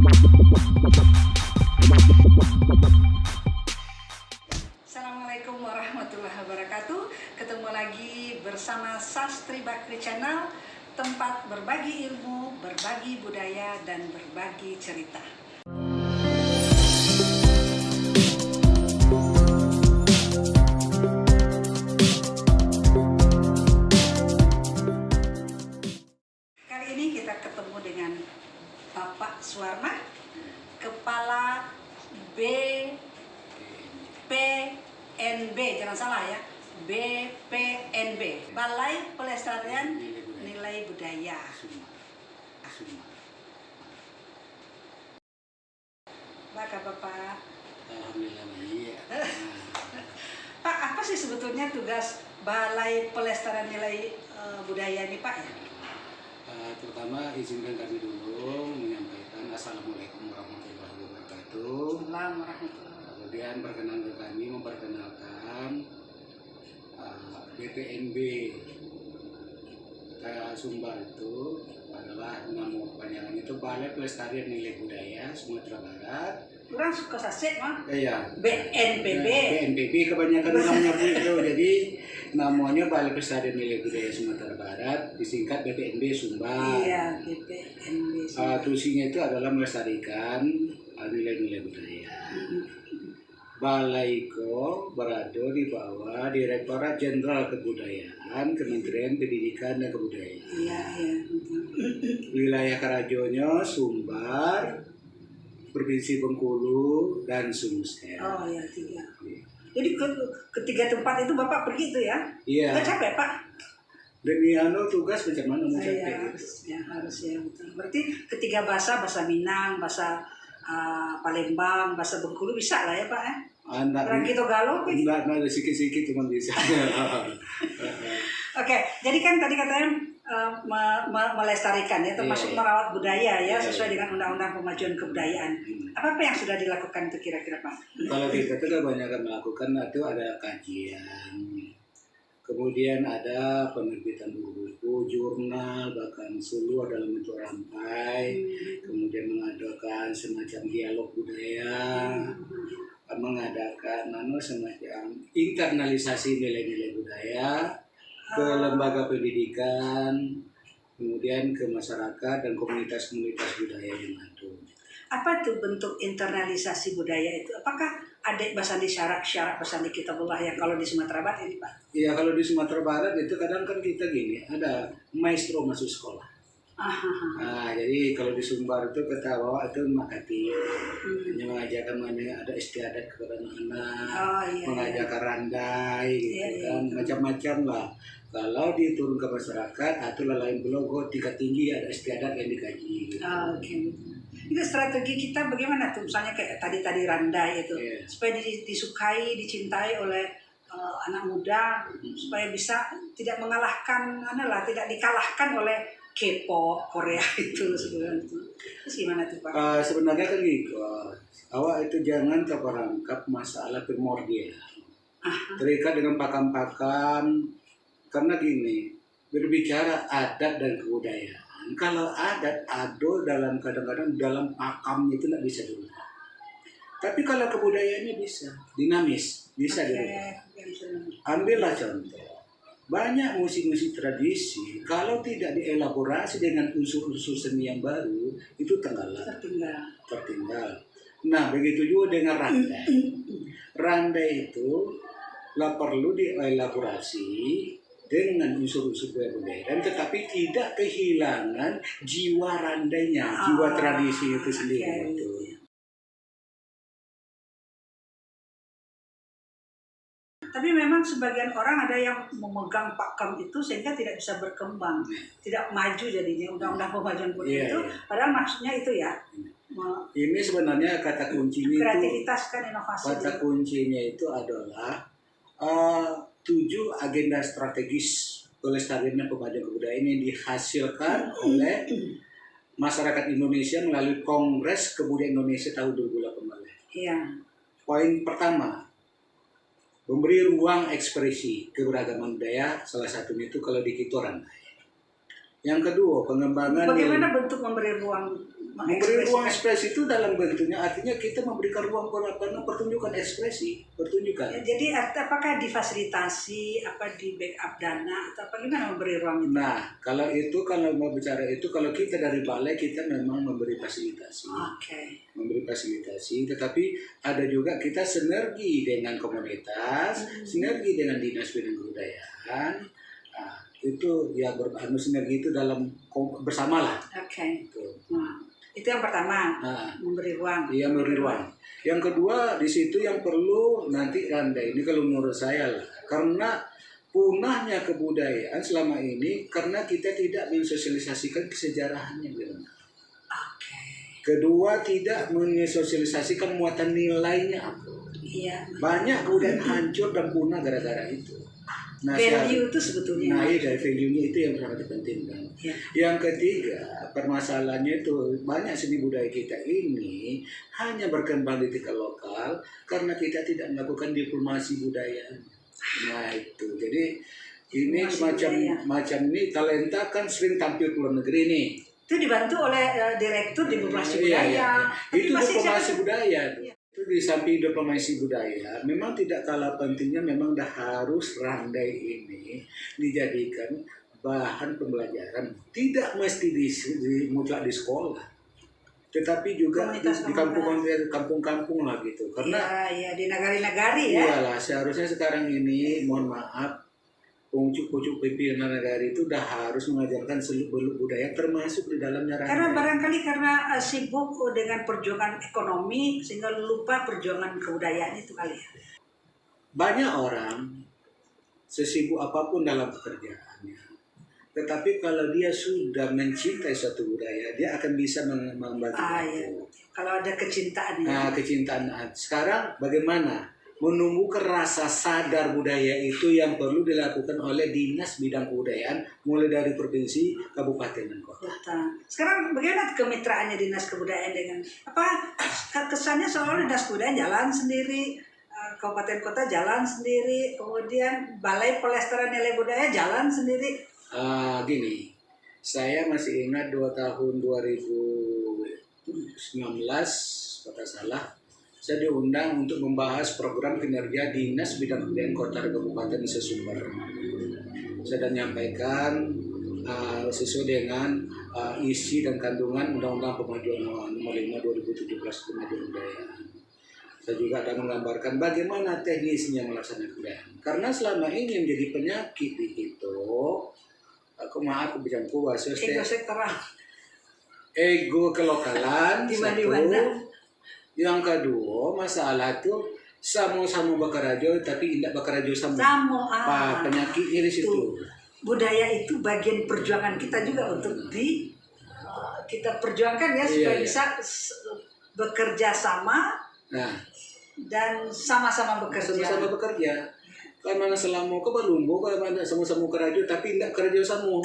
Assalamualaikum warahmatullahi wabarakatuh. Ketemu lagi bersama Sastri Bakri Channel, tempat berbagi ilmu, berbagi budaya, dan berbagi cerita. Kali ini kita ketemu dengan Bapak Suwarna, Kepala BPNB, jangan salah ya, BPNB, Balai Pelestarian Nilai Budaya. Bagaimana Bapak? Alhamdulillah baik. Pak, apa sih sebetulnya tugas Balai Pelestarian Nilai Budaya ini Pak? Terutama izinkan kami dulu menyampaikan Assalamualaikum warahmatullahi wabarakatuh. Kemudian perkenalkan kami memperkenalkan BPNB Sumbar itu adalah nama kepanjangannya itu Balai Pelestarian Nilai Budaya Sumatera Barat. Kurang suka sasek mah. Iya. BNPB. BNPB kebanyakan namanya itu. Jadi namanya Balai Pelestarian Nilai Budaya Sumatera Barat, disingkat BPNB Sumbar. Iya, BPNB Sumbar. Tusinya itu adalah melestarikan nilai-nilai budaya. Balaiko berada di bawah Direktorat Jenderal Kebudayaan Kementerian Pendidikan dan Kebudayaan. Iya. Wilayah Karajonyo, Sumbar, Provinsi Bengkulu, dan Sumsel. Oh ya, 3. Jadi ketiga tempat itu Bapak pergi itu ya? Iya. Nggak capek Pak? Demi tugas macam mana mau capek Iya, gitu. harus ya betul. Berarti ketiga bahasa Minang, bahasa Palembang, bahasa Bengkulu bisa lah ya Pak ya? Orang kita galau gitu. Enggak, ada sikit-sikit cuma bisa. Oke, jadi kan tadi katanya melestarikan ya, termasuk merawat budaya ya, sesuai dengan Undang-Undang Pemajuan Kebudayaan. Apa yang sudah dilakukan itu kira-kira Pak? Kalau kita itu kebanyakan melakukan itu ada kajian, kemudian ada penerbitan buku-buku, jurnal, bahkan suluh dalam bentuk rampai, kemudian mengadakan semacam dialog budaya, mengadakan semacam internalisasi nilai-nilai budaya ke lembaga pendidikan, kemudian ke masyarakat dan komunitas-komunitas budaya yang ada. Apa itu bentuk internalisasi budaya itu? Apakah ada bahasa di syarat bahasa di kitabullah yang kalau di Sumatera Barat ini Pak? Iya, kalau di Sumatera Barat itu kadang kan kita gini, ada maestro masuk sekolah. Nah, jadi kalau di Sumbar itu kita bawa itu makati, hanya mengajarkan ada istiadat kepada anak-anak, mengajarkan randai, gitu kan, macam-macam lah. Kalau diturun ke masyarakat, atau lain belogo tingkat tinggi ada istiadat yang dikaji. Gitu. Itu strategi kita bagaimana tuh, misalnya kayak tadi randai itu, supaya disukai, dicintai oleh anak muda, supaya bisa tidak mengalahkan, tidak dikalahkan oleh K-pop Korea itu sebenarnya. Terus gimana tuh Pak? Sebenarnya kan gitu, awak itu jangan terperangkap masalah primordial, terikat dengan pakam-pakam, karena gini, berbicara adat dan kebudayaan, kalau adat ada dalam kadang-kadang dalam pakamnya itu tidak bisa dirubah. Tapi kalau kebudayaannya bisa, dinamis, bisa dirubah. Ambillah contoh. Banyak musik-musik tradisi, kalau tidak dielaborasi dengan unsur-unsur seni yang baru, itu tertinggal. Nah, begitu juga dengan randai. Randai itu perlu dielaborasi dengan unsur-unsur budaya, tetapi tidak kehilangan jiwa randainya, jiwa tradisi itu sendiri. Tapi memang sebagian orang ada yang memegang pakem itu sehingga tidak bisa berkembang, tidak maju jadinya Undang-Undang Pemajuan Kebudayaan itu. Padahal maksudnya itu ya. Ini sebenarnya kata kuncinya kreativitas kan, inovasi. Kata kuncinya itu adalah 7 agenda strategis pelestarian dan pemajuan kebudayaan yang dihasilkan oleh masyarakat Indonesia melalui Kongres Kebudayaan Indonesia tahun 2018. Iya. Poin pertama, memberi ruang ekspresi keberagaman budaya, salah satunya itu kalau di kita randai. Yang kedua, pengembangan. Bagaimana bentuk memberi ruang Memberi ruang ekspresi itu dalam bentuknya artinya kita memberikan ruang pertunjukan ekspresi, pertunjukan. Ya, jadi apakah difasilitasi, apa di backup dana atau bagaimana memberi ruang itu? Nah, kalau mau bicara itu, kalau kita dari balai kita memang memberi fasilitasi. Memberi fasilitasi, tetapi ada juga kita sinergi dengan komunitas, sinergi dengan dinas bidang kebudayaan. Nah, itu ya sinergi itu dalam bersamalah. Itu yang pertama, memberi ruang. Iya, memberi ruang. Yang kedua, di situ yang perlu nanti Randai ini kalau menurut saya lah, karena punahnya kebudayaan selama ini karena kita tidak mensosialisasikan kesejarahannya. Kedua, tidak mensosialisasikan muatan nilainya. Iya. Banyak kebudayaan hancur dan punah gara-gara itu. Nah, value itu sebetulnya. Nah, iya, value-nya itu yang sangat dipentingkan. Ya. Yang ketiga, permasalahannya itu banyak seni budaya kita ini hanya berkembang di tingkat lokal karena kita tidak melakukan diplomasi budaya. Nah, itu. Jadi ini macam ini talenta kan sering tampil ke luar negeri nih. Itu dibantu oleh direktur diplomasi budaya. Iya. Itu diplomasi budaya. Iya. Itu di samping diplomasi budaya, memang tidak kalah pentingnya memang dah harus Randai ini dijadikan bahan pembelajaran. Tidak mesti mutlak di sekolah, tetapi juga di kampung-kampung lah gitu. Karena di nagari-nagari ya. Iyalah, seharusnya sekarang ini mohon maaf, pucuk-pucuk pimpinan negara itu udah harus mengajarkan seluk-beluk budaya termasuk di dalamnya Randai. Karena barangkali sibuk dengan perjuangan ekonomi sehingga lupa perjuangan kebudayaan itu kali ya. Banyak orang sesibuk apapun dalam pekerjaannya, tetapi kalau dia sudah mencintai suatu budaya, dia akan bisa membantu. Iya. Kalau ada kecintaan. Nah, kecintaan. Sekarang bagaimana? Menumbuhkan rasa sadar budaya itu yang perlu dilakukan oleh dinas bidang kebudayaan mulai dari provinsi, kabupaten dan kota. Sekarang bagaimana kemitraannya dinas kebudayaan dengan kesannya seolah dinas kebudayaan jalan sendiri, kabupaten kota jalan sendiri, kemudian balai pelestarian nilai budaya jalan sendiri. Gini, saya masih ingat tahun 2019 kata salah. Saya diundang untuk membahas program kinerja Dinas Bidang Kebudayaan Kota dan Kabupaten Sesumber. Saya dan menyampaikan sesuai dengan isi dan kandungan Undang-Undang Pemajuan Nomor 5 2017 Pemajuan Kebudayaan. Saya juga akan menggambarkan bagaimana teknisnya melaksanakan kebudayaan. Karena selama ini yang menjadi penyakit di itu, aku bicarku bahasa ego kelokalan satu. Yang kedua, masalah itu sama-sama bakarajo tapi tidak bakarajo sama. Penyakitnya di situ. Budaya itu bagian perjuangan kita juga untuk kita perjuangkan ya supaya bisa bekerja sama. Nah, dan sama-sama bekerja. Sama-sama bekerja. Karena selama ke Balumbo, kalau sama-sama kerajo tapi tidak kerajo sama.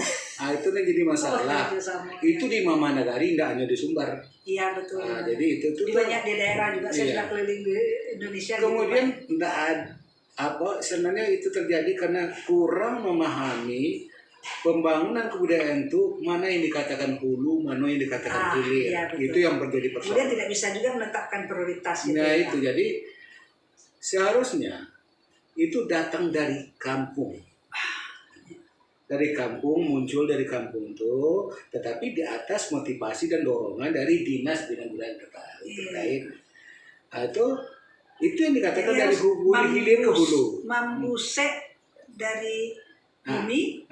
Itu yang jadi masalah. Itu di Mama Nagari, tidak hanya di Sumbar. Iya betul. Jadi itu di banyak di daerah juga. Saya sudah keliling di Indonesia. Kemudian tidak ada sebenarnya itu terjadi karena kurang memahami pembangunan kebudayaan itu mana yang dikatakan hulu, mana yang dikatakan hilir. Iya, itu yang menjadi persoalan. Kemudian tidak bisa juga menetapkan prioritas. Nah itu jadi seharusnya itu datang dari kampung. Dari kampung, muncul dari kampung itu, tetapi di atas motivasi dan dorongan dari dinas bidang kebudayaan terkait. Itu yang dikatakan dari hilir ke hulu. Mambuse dari bumi.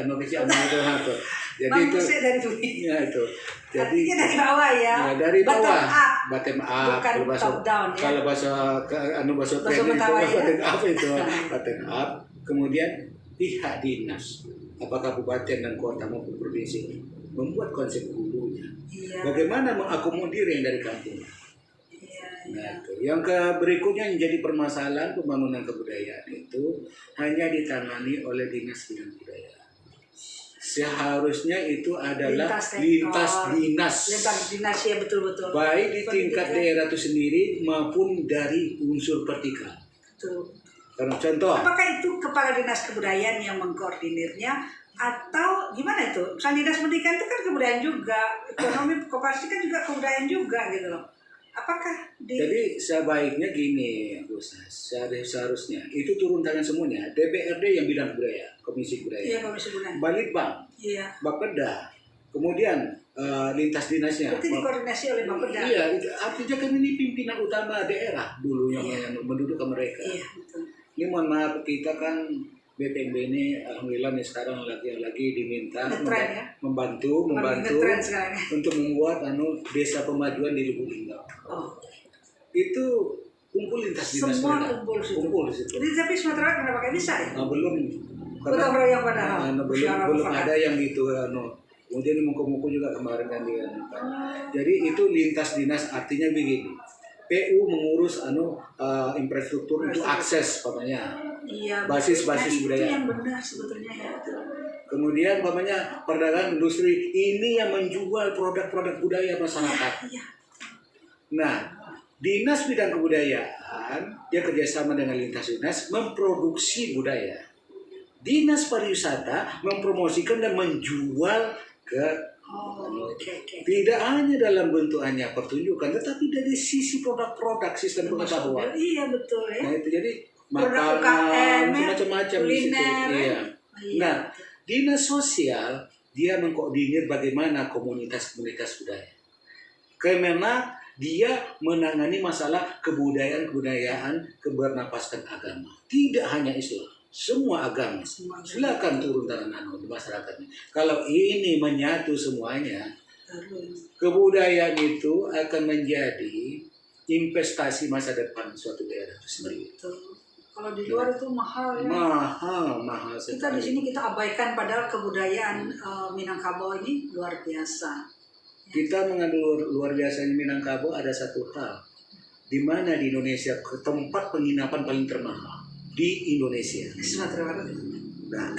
Indonesia itu. Jadi mambuse dari bumi. Ya itu. Jadi dari bawah ya. Dari bawah. Bottom up. Bukan top down ya. Kalau bahasa bottom up. Kemudian pihak dinas, apakah kabupaten dan kota maupun provinsi membuat konsep hulunya. Bagaimana mengakomodir yang dari kampung. Nah, itu. Yang berikutnya yang jadi permasalahan pembangunan kebudayaan itu hanya ditangani oleh dinas bidang kebudayaan. Seharusnya itu adalah lintas dinas ya betul-betul. Baik di tingkat daerah itu sendiri maupun dari unsur vertikal. Betul. Contoh. Apakah itu kepala dinas kebudayaan yang mengkoordinirnya Atau gimana itu? Misalnya dinas pendidikan itu kan kebudayaan juga, ekonomi koperasi kan juga kebudayaan juga gitu loh. Apakah Jadi sebaiknya gini, Bu Sas, seharusnya itu turun tangan semuanya. DPRD yang bidang budaya, Komisi Budaya, Iya, Komisi Budaya. Balitbang, Iya. Bapeda, kemudian lintas dinasnya. Berarti dikoordinasi oleh Bapeda. Iya, artinya kan ini pimpinan utama daerah dulu yang mendudukkan mereka. Iya, betul. Ini mohon maaf, kita kan BPMB ini alhamdulillah nih sekarang lagi diminta membantu untuk membuat desa pemajuan di Lubuk Linggau. Oh. Itu kumpul lintas dinas semua mereka. kumpul di situ. Jadi tapi Sumatera kenapa gak bisa ya? Belum. Gotong royong padahal. Belum ada yang gitu kemudian muka-muka juga kemarin kan dia. Jadi itu lintas dinas artinya begini. PU mengurus infrastruktur untuk akses pokoknya. Iya, basis budaya. Itu yang benar sebetulnya ya. Kemudian perdagangan industri ini yang menjual produk-produk budaya masyarakat. Iya. Nah, Dinas Bidang Kebudayaan dia kerjasama dengan lintas dinas memproduksi budaya. Dinas Pariwisata mempromosikan dan menjual ke tidak hanya dalam bentuk hanya pertunjukan, tetapi dari sisi produk-produk sistem pengetahuan. Iya betul ya. Nah itu jadi makanan macam-macam di situ. Iya. Nah, dinas sosial dia mengkoordinir bagaimana komunitas-komunitas budaya. Kemenak dia menangani masalah kebudayaan kebernapaskan agama. Tidak hanya Islam. Semua agama, silakan turun tangan di masyarakatnya. Kalau ini menyatu semuanya, kebudayaan itu akan menjadi investasi masa depan suatu daerah itu sendiri. Kalau di luar itu mahal ya. Mahal sekali. Kita di sini kita abaikan padahal kebudayaan Minangkabau ini luar biasa. Kita mengandung luar biasanya Minangkabau ada satu hal, di mana di Indonesia tempat penginapan paling termahal. Di Indonesia. Sumatera Barat. Nah,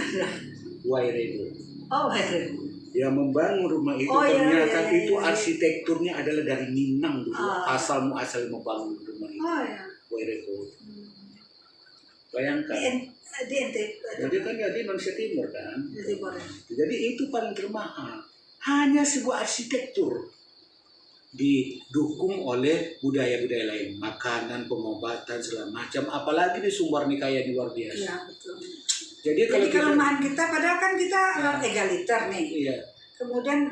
Wairedo. Oh, Wairedo. Yang membangun rumah itu ternyata itu arsitekturnya adalah dari Minang dulu. Asal membangun rumah itu. Wairedo. Bayangkan. Di NTB. Jadi kan di Indonesia Timur kan. Jadi itu paling termahal. Hanya sebuah arsitektur. Didukung oleh budaya-budaya lain, makanan, pengobatan, segala macam, apalagi di sumber nikaya di luar biasa. Iya, betul. Jadi kelemahan kita, padahal kan kita egaliter nih. Iya. Kemudian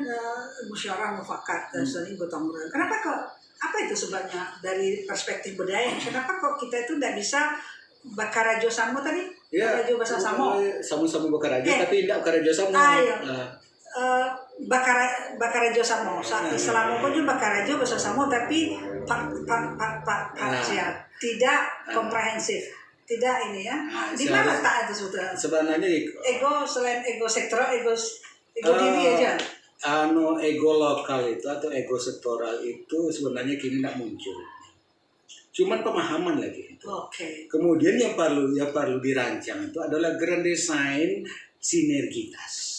musyawarah mufakat dan sering gotong royong. Kenapa kok? Apa itu sebabnya dari perspektif budaya? Kenapa kok kita itu tidak bisa bakarajo samo tadi? Iya. Bakarajo bahasa samo. Sama-sama bakarajo, tapi tidak bakarajo samo. Bakarajo samo, selama pun juga bakarajo bahasa samo tapi parsial, tidak komprehensif, tidak ini ya. Di mana tak itu sebetulnya? Sebenarnya ego selain ego sektoral, ego diri aja. Ego lokal itu atau ego sektoral itu sebenarnya kini tidak muncul. Cuman pemahaman lagi itu. Kemudian yang perlu dirancang itu adalah grand design sinergitas.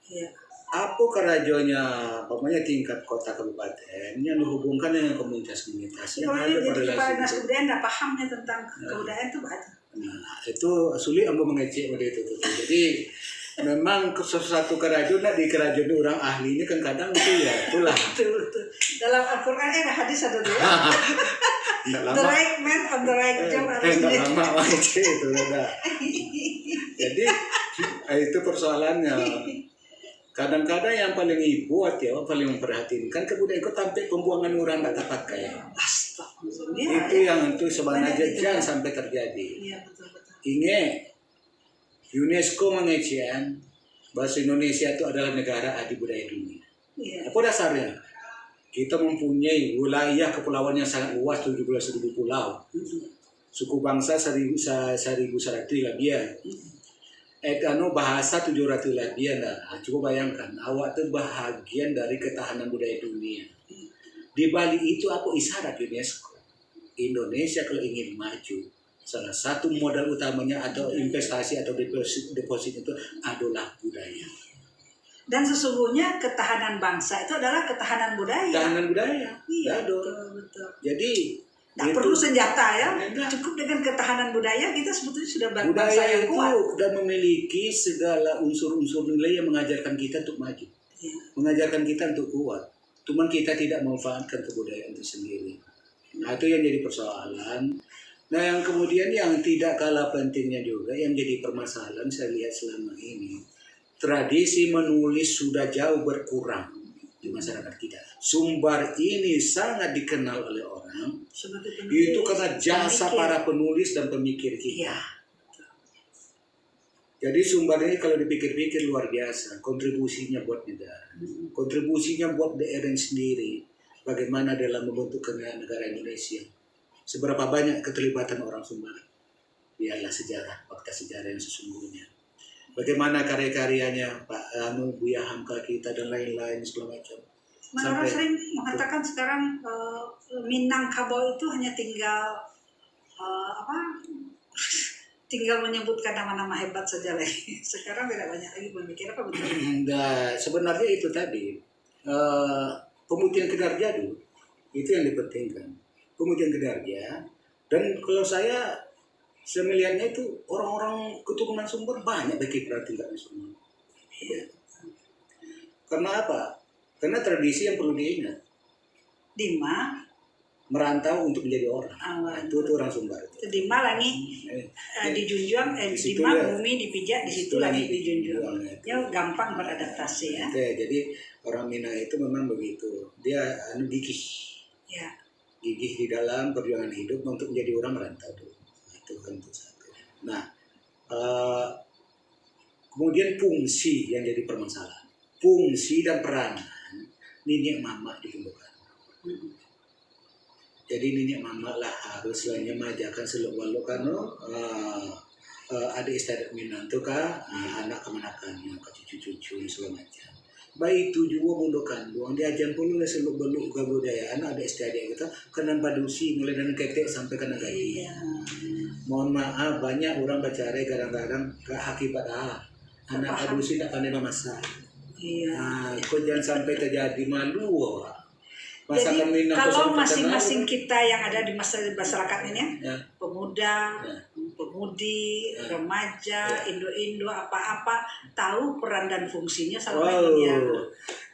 Iya. Apa kerajonya, pokoknya tingkat kota kabupaten yang dihubungkan dengan komunitas-komunitas yang ada pada relasi kebudayaan tidak pahamnya tentang kebudayaan itu bagaimana? Nah, itu sulit ambo mengecek pada itu. Jadi memang sesuatu kerajon di kerajon orang ahlinya kan kadang itu ya itulah. Betul. Dalam Al-Quran ada hadis ada tuh ya. The right man on the right job harus dia. Lama mengecek itu udah. Jadi itu persoalannya. Kadang-kadang yang paling ibuat paling memperhatikan kebudayaan itu sampai pembuangan orang nggak terpakai. Itu yang itu sebenarnya jangan sampai terjadi. Iya, betul. Ingat, UNESCO mengecek bahasa Indonesia itu adalah negara adi budaya dunia. Iya. Apa dasarnya? Kita mempunyai wilayah kepulauan yang sangat luas, 17.000 pulau. Suku bangsa 1.100 lebih. Bahasa 700 lebih. Coba bayangkan, awak itu bahagian dari ketahanan budaya dunia. Di Bali itu apa isyarat UNESCO? Indonesia kalau ingin maju, salah satu modal utamanya atau investasi atau deposit itu adalah budaya. Dan sesungguhnya ketahanan bangsa itu adalah ketahanan budaya. Ketahanan budaya. Iya, betul. Jadi Tak perlu senjata ya, cukup dengan ketahanan budaya kita sebetulnya sudah bangsa Budaya yang itu kuat. sudah memiliki segala unsur-unsur nilai yang mengajarkan kita untuk maju, Ya. mengajarkan kita untuk kuat. Cuman kita tidak memanfaatkan kebudayaan itu sendiri. Nah itu yang jadi persoalan. Nah yang kemudian yang tidak kalah pentingnya juga yang jadi permasalahan saya lihat selama ini, tradisi menulis sudah jauh berkurang di masyarakat kita. Sumbar ini sangat dikenal oleh orang. Itu karena jasa para penulis dan pemikir kita. Iya. Jadi Sumbar ini kalau dipikir-pikir luar biasa, kontribusinya buat negara, kontribusinya buat daerah sendiri, bagaimana dalam membentuk negara Indonesia. Seberapa banyak keterlibatan orang Sumbar? Biarlah sejarah, fakta sejarah yang sesungguhnya. Bagaimana karya-karyanya Pak Buya Hamka kita dan lain-lain segala macam. Orang sering mengatakan sekarang Minangkabau itu hanya tinggal tinggal menyebutkan nama-nama hebat saja lagi. Sekarang tidak banyak lagi pemikir apa betul? Nah, sebenarnya itu tadi pembuktian kinerja dulu itu yang dipentingkan. Pembuktian kinerja, dan kalau saya melihatnya itu orang-orang keturunan Sumber banyak berkiprah tinggal di Sumber. Ya. Karena apa? Karena tradisi yang perlu diingat. Dima Merantau untuk menjadi orang. Itu orang Sumbar. Dima lagi dijunjung, Dima bumi dipijak, di situ lagi dijunjung. Ya gampang beradaptasi ya. Jadi orang Minang itu memang begitu. Dia gigih. Ya. Gigih di dalam perjuangan hidup untuk menjadi orang merantau dulu. Itu kan itu satu. Nah, kemudian fungsi yang jadi permasalahan. Fungsi dan peranan nenek mama ditumbuhkan. Jadi nenek mama lah harus lainnya majakan seluk walau karena ada istiadat Minang tu kah anak kemanakannya, cucu-cucu segala macam. Baik itu juga mundur kandung diajar pun oleh seluk beluk kebudayaan ada istiadat kita kena padusi mulai dari ketek sampai kena gaji. Iya. Mohon maaf banyak orang bercerai kadang-kadang ke akibat anak padusi tak pandai memasak. Iya. Nah, kok jangan sampai terjadi malu. Jadi kalau masing-masing kita yang ada di masyarakat ini ya. Pemuda, pemudi, remaja, Indo-Indo apa-apa tahu peran dan fungsinya sampai dunia.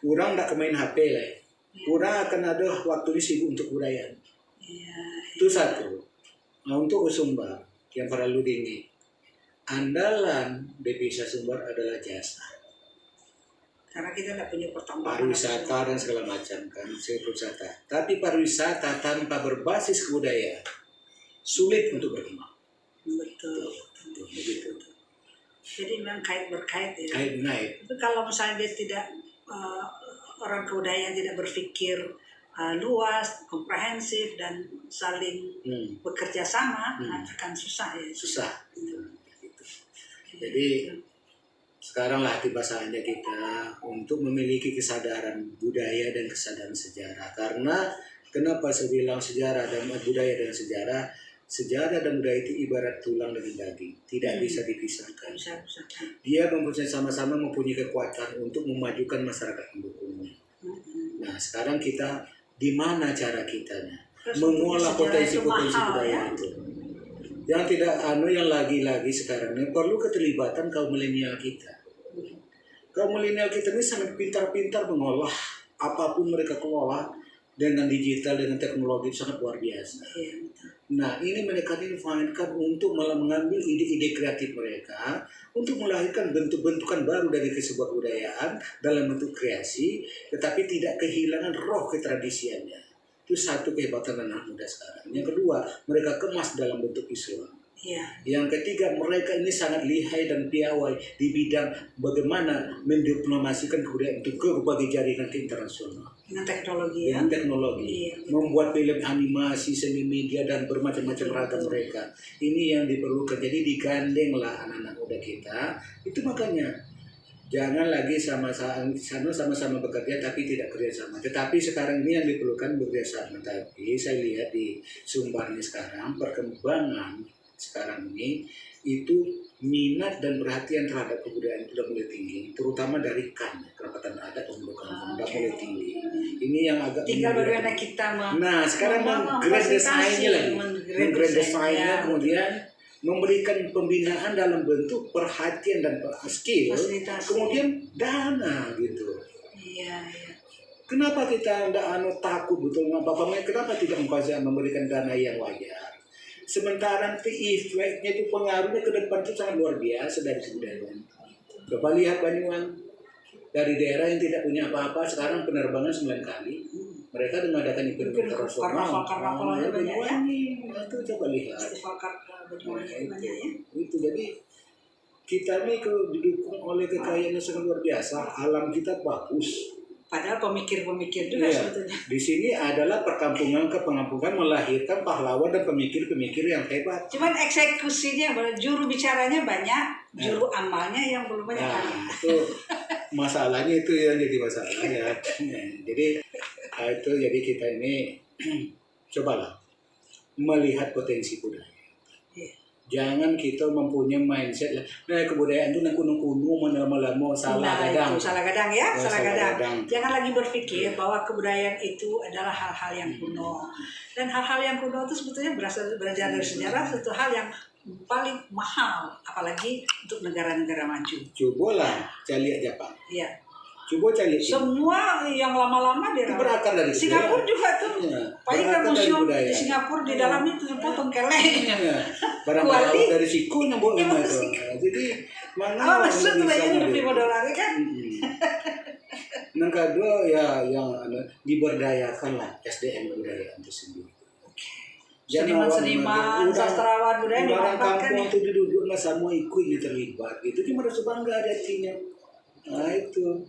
Kurang tak main HP lah. Kurang akan ada waktu sibuk untuk budaya. Ya. Itu satu. Nah untuk Sumbar yang perlu diingat, andalan devisa Sumbar adalah jasa. Karena kita tidak punya pertambangan. Pariwisata dan segala macam kan, pariwisata. Tapi pariwisata tanpa berbasis kebudayaan sulit untuk berkembang. Betul. Begitu. Jadi memang kait berkait ya. Kait. Tapi kalau misalnya dia tidak orang kebudayaan tidak berpikir luas, komprehensif dan saling bekerja sama, akan susah ya. Susah. Jadi sekaranglah tiba saatnya kita untuk memiliki kesadaran budaya dan kesadaran sejarah. Karena kenapa saya bilang sejarah dan budaya dan sejarah? Sejarah dan budaya itu ibarat tulang dan daging, tidak bisa dipisahkan. Dia mempunyai sama-sama mempunyai kekuatan untuk memajukan masyarakat pendukungnya. Nah, sekarang kita di mana cara kitanya mengolah potensi-potensi budaya itu? Yang tidak yang lagi-lagi sekarang ini perlu keterlibatan kaum milenial kita. Kaum milenial kita ini sangat pintar-pintar mengolah apapun mereka kelola dengan digital, dengan teknologi sangat luar biasa. Nah, ini mereka dimanfaatkan untuk malah mengambil ide-ide kreatif mereka untuk melahirkan bentuk-bentukan baru dari sebuah kebudayaan dalam bentuk kreasi, tetapi tidak kehilangan roh ketradisiannya. Itu satu kehebatan anak muda sekarang. Yang kedua, mereka kemas dalam bentuk visual. Yang ketiga, mereka ini sangat lihai dan piawai di bidang bagaimana mendiplomasikan kebudayaan itu ke berbagai jaringan ke internasional. Dengan teknologi. Membuat film animasi, seni media dan bermacam-macam ragam mereka. Ini yang diperlukan. Jadi digandenglah anak-anak muda kita. Itu makanya jangan lagi sama-sama bekerja tapi tidak kerjasama. Tetapi sekarang ini yang diperlukan bekerjasama. Tapi saya lihat di Sumbar ini sekarang perkembangan sekarang ini itu minat dan perhatian terhadap kebudayaan itu sudah mulai tinggi, terutama dari KAN, kerapatan adat pemuduk kampung, sudah mulai tinggi. Ini yang agak tinggal bagaimana kita sekarang grand design-nya kemudian memberikan pembinaan dalam bentuk perhatian dan skill, kemudian dana gitu. Iya. Kenapa kita tidak takut betul Bapak? Kenapa tidak memberikan dana yang wajar? Sementara nanti efeknya itu pengaruhnya ke depan itu sangat luar biasa dari kebudayaan. Coba lihat Banyuwangi, dari daerah yang tidak punya apa-apa sekarang penerbangan 9 kali. Mereka mengadakan event internasional. Karnaval Banyuwangi. Itu coba lihat. Festival Banyuwangi banyak ya. Itu jadi kita ini didukung oleh kekayaan yang sangat luar biasa. Alam kita bagus. Padahal pemikir-pemikir juga sebetulnya. Di sini adalah perkampungan ke pengampungan melahirkan pahlawan dan pemikir-pemikir yang hebat. Cuman eksekusinya, juru bicaranya banyak, juru amalnya yang belum banyak. Itu masalahnya itu yang jadi masalah ya. Jadi itu jadi kita ini cobalah melihat potensi budaya. Jangan kita mempunyai mindset lah. Nah kebudayaan itu kuno-kuno lama-lama salah gadang. Salah gadang ya, salah gadang. Jangan lagi berpikir bahwa kebudayaan itu adalah hal-hal yang kuno. Dan hal-hal yang kuno itu sebetulnya belajar dari sejarah satu hal yang paling mahal, apalagi untuk negara-negara maju. Cobalah cari Jepang. Iya. Coba cari semua yang lama-lama itu berakar dari Singapura juga tuh. Banyak kan museum di Singapura di dalamnya itu potong keleng. Barang-barang dari siku nyambung itu. Jadi mana maksud tuh hidup di $5 kan? Yang kedua ya yang diberdayakan lah SDM kebudayaan itu sendiri. Seniman-seniman, sastrawan budaya dimanfaatkan. Kampung itu diduduk semua ikutnya terlibat gitu. Cuma harus bangga ada artinya. Nah itu.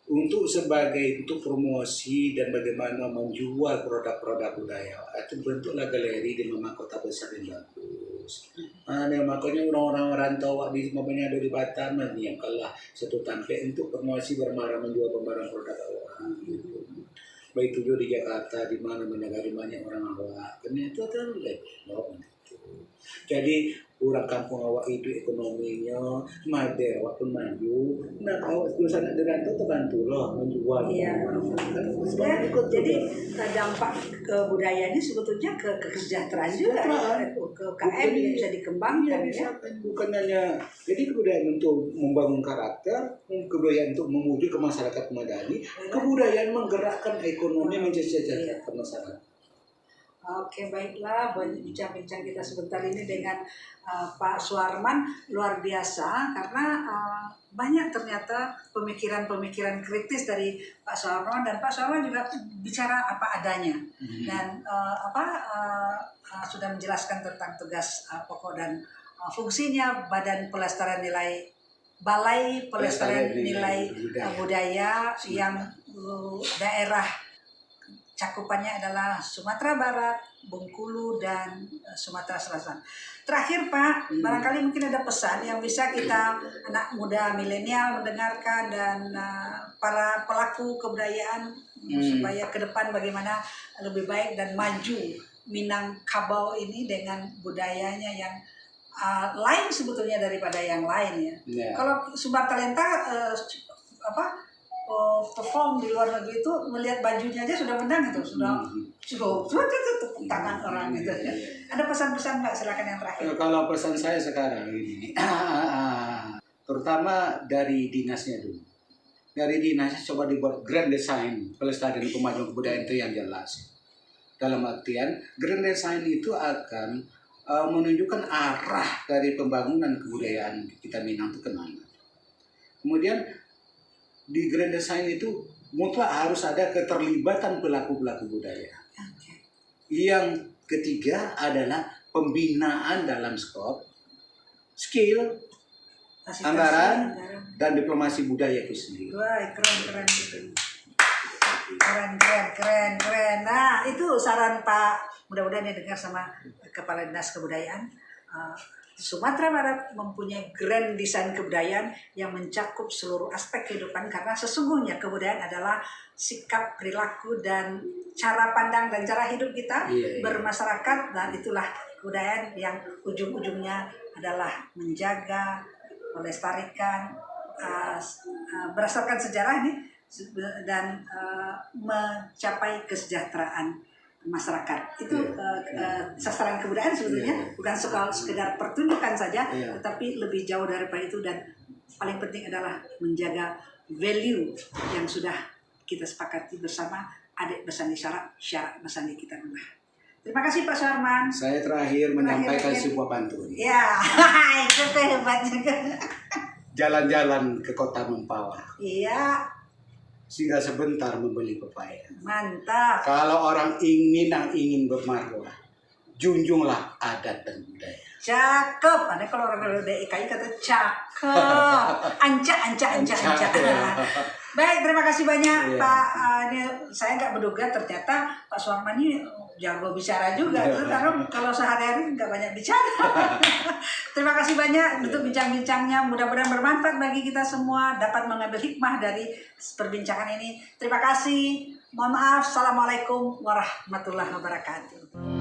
Untuk promosi dan bagaimana menjual produk-produk budaya itu bentuklah galeri di kota besar yang bagus. Makanya orang-orang rantau di ada di Batam yang kalah satu tampil untuk promosi bermarah menjual barang produk orang gitu. Baik tujuh di Jakarta di mana negara banyak orang awak, karena itu terlalu lebar. Jadi orang kampung awak itu ekonominya maju, awak pun maju. Nah awak itu sana dirantau terbantu loh menjual. Iya. Jadi dampak kebudayaannya sebetulnya ke kesejahteraan juga, ke KM yang bisa dikembangkan ya. Bukan hanya jadi kebudayaan untuk membangun karakter, kebudayaan untuk memuju ke masyarakat madani, kebudayaan menggerakkan ekonomi menjadi masyarakat. Oke, baiklah, bincang-bincang kita sebentar ini dengan Pak Suarman luar biasa karena banyak ternyata pemikiran-pemikiran kritis dari Pak Suarman, dan Pak Suarman juga bicara apa adanya dan sudah menjelaskan tentang tugas pokok dan fungsinya Balai Pelestarian Nilai Budaya yang daerah cakupannya adalah Sumatera Barat, Bengkulu, dan Sumatera Selatan. Terakhir Pak, barangkali mungkin ada pesan yang bisa kita anak muda milenial mendengarkan dan para pelaku kebudayaan supaya ke depan bagaimana lebih baik dan maju Minangkabau ini dengan budayanya yang lain sebetulnya daripada yang lain ya. Kalau Sumber Talenta perform di luar negeri itu melihat bajunya aja sudah menang itu sudah tepuk tangan orang gitu ya. Ada pesan-pesan Mbak, silakan yang terakhir. Kalau pesan saya sekarang ini terutama dari dinasnya dulu. Dari dinasnya coba dibuat grand design pelestarian kemajuan kebudayaan itu yang jelas. Dalam artian grand design itu akan menunjukkan arah dari pembangunan kebudayaan kita Minang itu kemana. Kemudian di grand design itu mutlak harus ada keterlibatan pelaku-pelaku budaya. Yang ketiga adalah pembinaan dalam skop, skill, anggaran, dan diplomasi budaya itu sendiri. Wah, keren. Nah, itu saran Pak. Mudah-mudahan ya dengar sama Kepala Dinas Kebudayaan. Sumatera Barat mempunyai grand design kebudayaan yang mencakup seluruh aspek kehidupan, karena sesungguhnya kebudayaan adalah sikap, perilaku, dan cara pandang dan cara hidup kita bermasyarakat, dan itulah kebudayaan yang ujung-ujungnya adalah menjaga, melestarikan berdasarkan sejarah nih dan mencapai kesejahteraan masyarakat. Itu sasaran kebudayaan sebetulnya, bukan sekedar pertunjukan saja, tetapi lebih jauh daripada itu, dan paling penting adalah menjaga value yang sudah kita sepakati bersama, adik bersandi syarat bersandi kita rumah. Terima kasih Pak Suharman. Saya terakhir menyampaikan sebuah pantun. Ya, itu hebat juga. Jalan-jalan ke kota Mempawah. Iya. Singgah sebentar membeli pepaya. Mantap. Kalau orang ingin bermarwah, junjunglah adat dan budaya. Cakep. Ada kalau orang DKI kata cakep. Anca. Baik, terima kasih banyak Pak. Saya nggak menduga ternyata Pak Suharman ini jago bicara juga. Karena kalau sehari-hari nggak banyak bicara. Terima kasih banyak untuk bincang-bincangnya. Mudah-mudahan bermanfaat bagi kita semua. Dapat mengambil hikmah dari perbincangan ini. Terima kasih. Mohon maaf. Assalamualaikum warahmatullahi wabarakatuh.